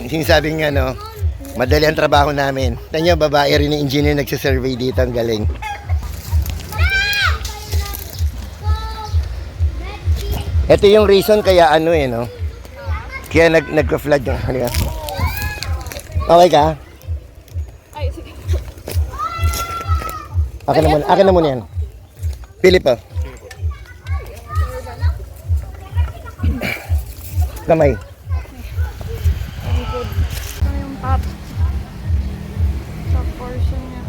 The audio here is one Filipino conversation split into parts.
sinasabing ano, madali ang trabaho namin. Tanyo, babae rin ni engineer nagsisurvey dito, ang galing. Ito yung reason kaya ano no. Kaya nagka-flood yung halika. Okay ka? Ay, sige. Akin na muna yan. Philip po. Kamay. Ito yung top. Top portion niya.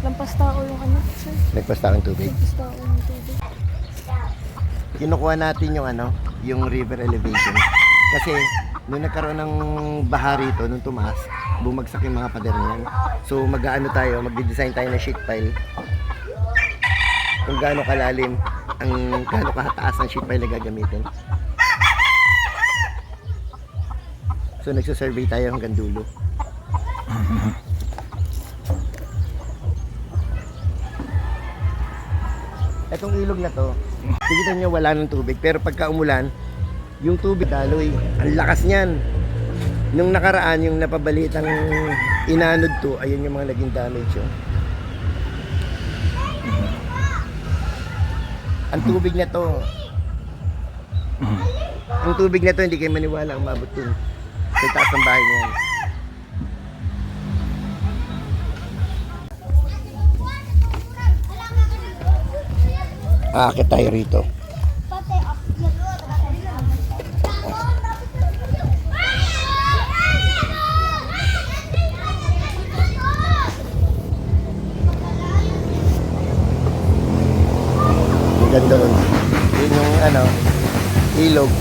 Lampas tao yung ano, sir. Nagpasta ng tubig. Lampas tao yung tubig. Kinukuha natin yung ano, yung river elevation. Kasi nung nagkaroon ng baha rito, nung tumaas, bumagsak yung mga pader niyan. So magde-design tayo ng sheet pile. Kung gaano kalalim, gaano kataas ang sheet pile na gagamitin. So nagsusurvey tayo hanggang dulo. Etong ilog na to, nakikita nyo wala ng tubig, pero pagka umulan, yung tubig daloy, ang lakas niyan. Nung nakaraan, yung napabalitang inanod to, ayun yung mga naging damage yun. Ang tubig na to, hindi kayo maniwala umabot dun sa taas ng bahay niyan. Aakit tayo rito. Ang ganda nun. Yun yung ano, ilog.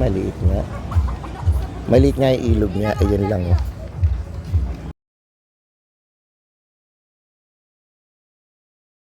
Maliit nga. Maliit nga yung ilog niya. Ayun lang.